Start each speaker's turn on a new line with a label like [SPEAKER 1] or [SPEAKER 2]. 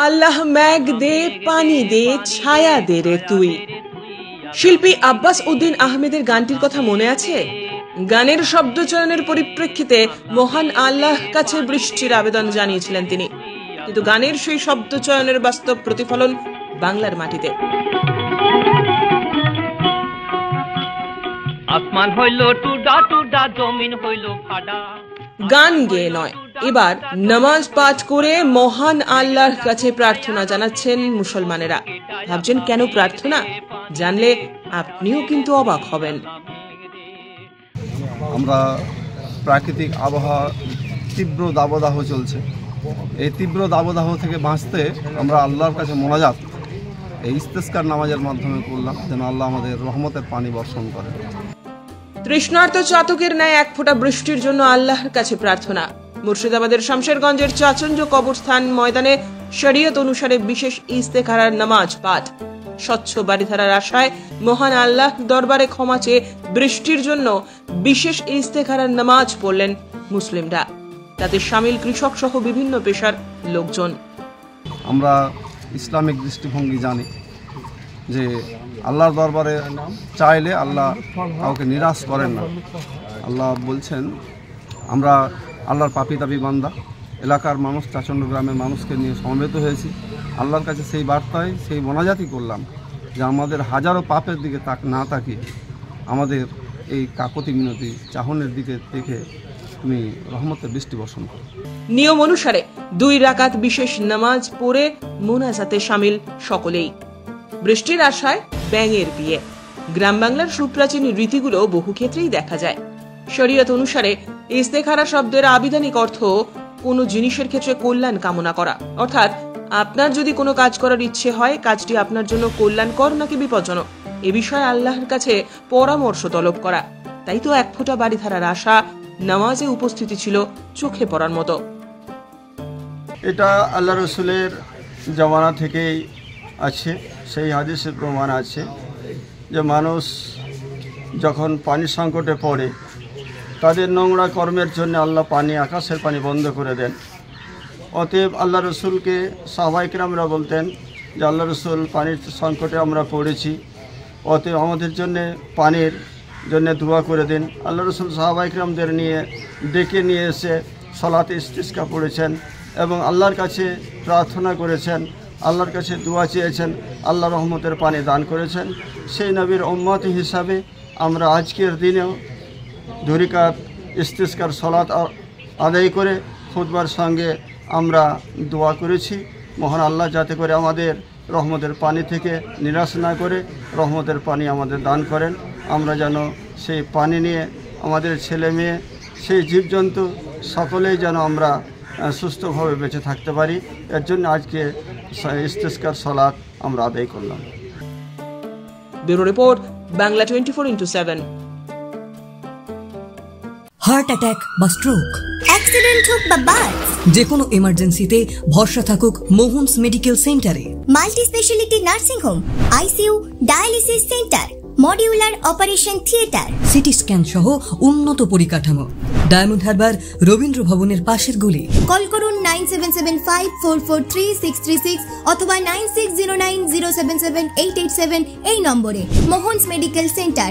[SPEAKER 1] আল্লাহ ম্যাগ দে, পানি দে, ছায়া দে রে তুই। শিল্পী আব্বাস উদ্দিন আহমেদের গানটির কথা মনে আছে? গানের শব্দচয়নের পরিপ্রেক্ষিতে মহান আল্লাহ কাছে বৃষ্টির আবেদন জানিয়েছিলেন তিনি, কিন্তু গানের সেই শব্দচয়নের বাস্তব প্রতিফলন বাংলার মাটিতে।
[SPEAKER 2] আসমান হইল টুডা টুডা, জমিন হইল ফাডা।
[SPEAKER 1] গান গেয়ে নয়, এবার নামাজ পাঠ করে মহান আল্লাহর কাছে প্রার্থনা জানাচ্ছেন মুসলমানেরা। ভাবছেন কেন প্রার্থনা? জানলে আপনিও কিন্তু অবাক হবেন।
[SPEAKER 3] আমরা প্রাকৃতিক আবহাওয়া তীব্র দাবদাহ চলছে, এই তীব্র দাবদাহ থেকে বাঁচতে আমরা আল্লাহর কাছে মোনাজাত এই ইস্তেসকার নামাজের মাধ্যমে করলাম, যেন আল্লাহ আমাদের রহমতের পানি বর্ষণ করেন।
[SPEAKER 1] তৃষ্ণার্ত চাতকের ন্যায় এক ফোঁটা বৃষ্টির জন্য আল্লাহর কাছে প্রার্থনা। মুর্শিদাবাদের শামশেরগঞ্জের চাচঞ্জ কবরস্থান ময়দানে শরীয়ত অনুসারে বিশেষ ইস্তেখারার নামাজ পাঠ। স্বচ্ছ বাড়িধারার আশায় মহান আল্লাহ দরবারে ক্ষমা চেয়ে বৃষ্টির জন্য বিশেষ ইস্তেখারার নামাজ পড়লেন মুসলিমরা, তাতে শামিল কৃষক সহ বিভিন্ন পেশার লোকজন।
[SPEAKER 3] আমরা ইসলামিক দৃষ্টিভঙ্গি জানি যে আল্লাহর দরবারে চাইলে আল্লাহ কাউকে নিরাশ করেন না। আল্লাহ বলছেন, আমরা আল্লাহর পাপী তাপী বান্দা, এলাকার মানুষ, চাচণ্ড গ্রামের মানুষকে নিয়ে সমবেত হয়েছি। আল্লাহর কাছে সেই বার্তায় সেই মোনাজাতই করলাম যে আমাদের হাজারো পাপের দিকে না তাকিয়ে আমাদের এই কাকতি মিনতি চাহনের দিকে দেখে তুমি রহমতের বৃষ্টি বর্ষণ করো।
[SPEAKER 1] নিয়ম অনুসারে 2 রাকাত বিশেষ নামাজ পড়ে মোনাজাতে শামিল সকলেই। বৃষ্টির আশায় ব্যাঙের বিয়ে, গ্রাম বাংলার সুপ্রাচীন রীতিগুলো বহু ক্ষেত্রেই দেখা যায়। শরীয়ত অনুসারে ইস্তেখারা শব্দের আবিধানিক অর্থ কোনো জিনিসের ক্ষেত্রে কল্যাণ কামনা করা, অর্থাৎ আপনার যদি কোনো কাজ করার ইচ্ছে হয়, কাজটি আপনার জন্য কল্যাণকর নাকি বিপজ্জনক এ বিষয়ে আল্লাহর কাছে পরামর্শ তলব করা। তাই তো এক ফোঁটা বাড়িধারার আশা নামাজে উপস্থিতি ছিল চোখে পড়ার মতো।
[SPEAKER 4] এটা আল্লাহ রসুলের জমানা থেকেই আছে, সেই হাদিসের প্রমাণ আছে যে মানুষ যখন পানির সংকটে পড়ে তাদের নোংরা কর্মের জন্য আল্লাহ পানি, আকাশের পানি বন্ধ করে দেন। অতএব আল্লাহ রসুলকে সাহাবায়ে কেরামরা বলতেন যে আল্লাহ রসুল পানির সংকটে আমরা পড়েছি, অতএব আমাদের জন্যে পানির জন্য দোয়া করে দিন। আল্লাহ রসুল সাহাবায়ে কেরামদের ডেকে নিয়ে এসে সালাতে ইস্তিসকা পড়েছেন এবং আল্লাহর কাছে প্রার্থনা করেছেন, আল্লাহর কাছে দোয়া চেয়েছেন, আল্লাহ রহমতের পানি দান করেছেন। সেই নবীর উম্মত হিসাবে আমরা আজকের দিনেও 2 রাকাত ইস্তিসকার সালাত আদায় করে খুতবার সঙ্গে আমরা দোয়া করেছি, মহান আল্লাহ যাতে করে আমাদের রহমতের পানি থেকে নিরাশ না করে রহমতের পানি আমাদের দান করেন। আমরা যেন সেই পানি নিয়ে আমাদের ছেলে মেয়ে, সেই জীবজন্তু সকলেই যেন আমরা সুস্থভাবে বেঁচে থাকতে পারি। এর জন্য আজকে ইস্তেসকার সালাত আমরা আদায় করলাম।
[SPEAKER 1] Bureau report, Bangla 24x7।
[SPEAKER 5] Heart attack বা স্ট্রোক,
[SPEAKER 6] অ্যাক্সিডেন্ট হোক বা বাস,
[SPEAKER 5] যে কোনো এমার্জেন্সিতে ভরসা থাকুক মোহনস মেডিকেল সেন্টারে।
[SPEAKER 6] Multi speciality nursing home, ICU, dialysis centre, modular operation theatre,
[SPEAKER 5] CT scan সহ উন্নত পরিকাঠামো। ডায়মন্ড হারবার রবীন্দ্র ভবনের পাশের গলি।
[SPEAKER 6] কল করুন 9775443636 অথবা 9609077887 এই নম্বরে। Mohan's medical centre.